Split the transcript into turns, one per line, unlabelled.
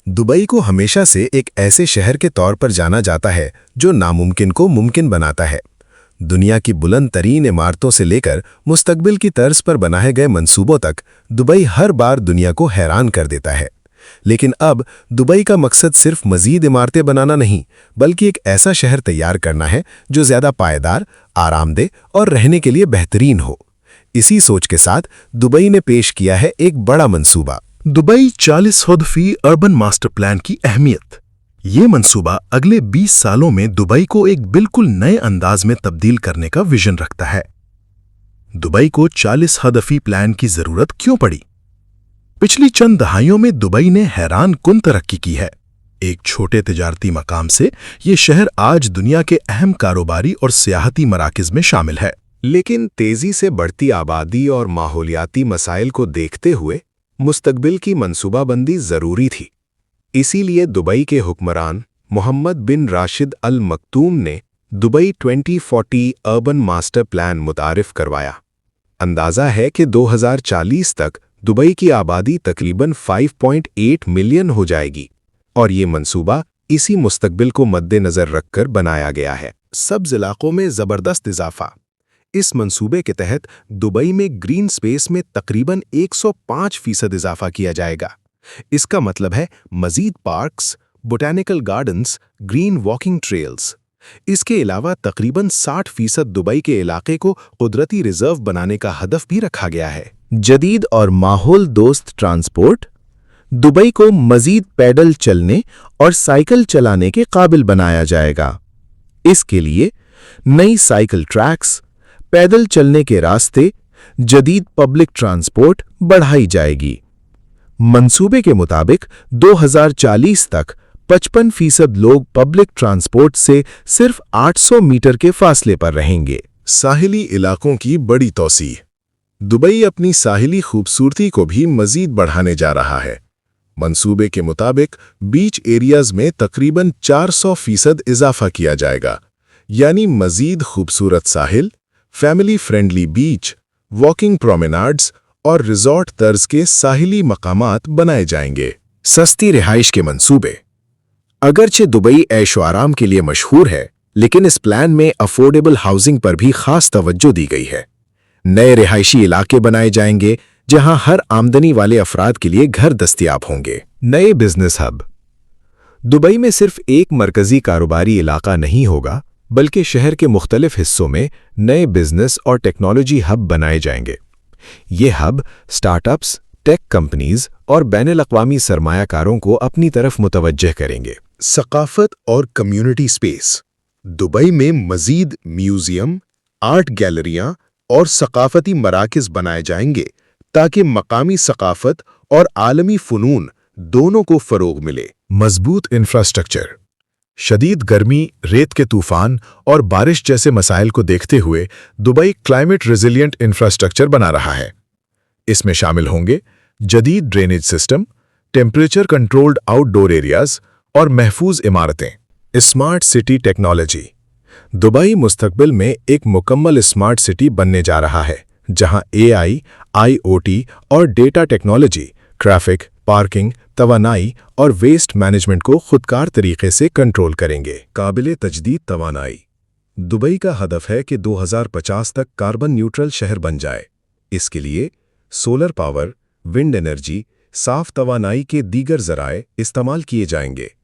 Dubai को हमेशा से एक ऐसे शहर के तौर पर जाना जाता है जो नामुमकिन को मुमकिन बनाता है। दुनिया की बुलंद तरीन इमारतों से लेकर मुस्तकबिल की तर्ज पर बनाए गए मंसूबों तक दुबई हर बार दुनिया को हैरान कर देता है। लेकिन अब दुबई का मकसद सिर्फ मजीद इमारतें बनाना नहीं, बल्कि एक ऐसा शहर तैयार करना है जो ज़्यादा पायदार, आरामदेह और रहने के लिए बेहतरीन हो। इसी सोच के साथ दुबई ने पेश किया है एक बड़ा मंसूबा,
दुबई 40 हदफी अर्बन मास्टर प्लान की अहमियत। ये मंसूबा अगले 20 सालों में दुबई को एक बिल्कुल नए अंदाज में तब्दील करने का विजन रखता है। दुबई को 40 हदफी प्लान की जरूरत क्यों पड़ी? पिछली चंद दहाइयों में दुबई ने हैरान कुन तरक्की की है। एक छोटे तिजारती मकाम से ये शहर आज दुनिया के अहम कारोबारी और सियाहती मराकज़ में शामिल है।
लेकिन तेजी से बढ़ती आबादी और माहौलियाती मसाइल को देखते हुए मुस्तकबिल की मंसूबाबंदी ज़रूरी थी। इसीलिए दुबई के हुक्मरान मोहम्मद बिन राशिद अल मक्तूम ने दुबई 2040 अर्बन मास्टर प्लान मुतारिफ करवाया। अंदाज़ा है कि 2040 तक दुबई की आबादी तकरीबन 5.8 मिलियन हो जाएगी और ये मंसूबा इसी मुस्तकबिल को मद्देनज़र रखकर बनाया गया है। सब्ज़ इलाकों में ज़बरदस्त इजाफा। इस मंसूबे के तहत दुबई में ग्रीन स्पेस में तकरीबन 105% इजाफा किया जाएगा। इसका मतलब है मजीद parks, botanical gardens, green walking trails. इसके अलावा तकरीबन 60% दुबई के इलाके को कुदरती रिजर्व बनाने का हदफ भी रखा गया है।
जदीद और माहौल दोस्त ट्रांसपोर्ट। दुबई को मजीद पैदल चलने और साइकिल चलाने के काबिल बनाया जाएगा। इसके लिए नई साइकिल ट्रैक्स, पैदल चलने के रास्ते, जदीद पब्लिक ट्रांसपोर्ट बढ़ाई जाएगी। मंसूबे के मुताबिक 2040 तक 55% लोग पब्लिक ट्रांसपोर्ट से सिर्फ 800 मीटर के फासले पर रहेंगे।
साहिली इलाकों की बड़ी तौसीह। दुबई अपनी साहिली खूबसूरती को भी मजीद बढ़ाने जा रहा है। मंसूबे के मुताबिक बीच एरियाज में तकरीबन 400% इजाफा किया जाएगा, यानी मजीद खूबसूरत साहिल, फैमिली फ्रेंडली बीच, वॉकिंग प्रोमेनाड्स और रिजॉर्ट तर्ज के साहिली मकामात बनाए जाएंगे। सस्ती रिहाइश के मंसूबे। अगरचे दुबई ऐशो आराम के लिए मशहूर है, लेकिन इस प्लान में अफोर्डेबल हाउसिंग पर भी खास तवज्जो दी गई है। नए रिहायशी इलाके बनाए जाएंगे जहां हर आमदनी वाले अफराद के लिए घर दस्तयाब होंगे। नए बिजनेस हब। दुबई में सिर्फ एक मरकजी कारोबारी इलाका नहीं होगा, बल्कि शहर के मुख्तलिफ हिस्सों में नए बिजनेस और टेक्नोलॉजी हब बनाए जाएंगे। ये हब स्टार्टअप्स, टेक कंपनीज और बैनुल-अक़वामी सरमायाकारों को अपनी तरफ मुतवज्जह करेंगे। सकाफत और कम्युनिटी स्पेस। दुबई में मजीद म्यूजियम, आर्ट गैलरियां और सकाफती मराकज़ बनाए जाएंगे ताकि मकामी सकाफत और आलमी फ़नून दोनों को फ़रोग़ मिले। मजबूत इंफ्रास्ट्रक्चर। शदीद गर्मी, रेत के तूफान और बारिश जैसे मसाइल को देखते हुए दुबई क्लाइमेट रेजिलिएंट इंफ्रास्ट्रक्चर बना रहा है। इसमें शामिल होंगे जदीद drainage system, temperature controlled outdoor areas और महफूज इमारतें। Smart city technology. दुबई मुस्तकबिल में एक मुकम्मल स्मार्ट सिटी बनने जा रहा है, जहां AI, IoT और डेटा टेक्नोलॉजी ट्रैफिक, पार्किंग, तवानाई और वेस्ट मैनेजमेंट को खुदकार तरीके से कंट्रोल करेंगे। काबिले तजदीद तवानाई। दुबई का हदफ है कि 2050 तक कार्बन न्यूट्रल शहर बन जाए। इसके लिए सोलर पावर, विंड एनर्जी, साफ तवानाई के दीगर ज़राए इस्तेमाल किए जाएंगे।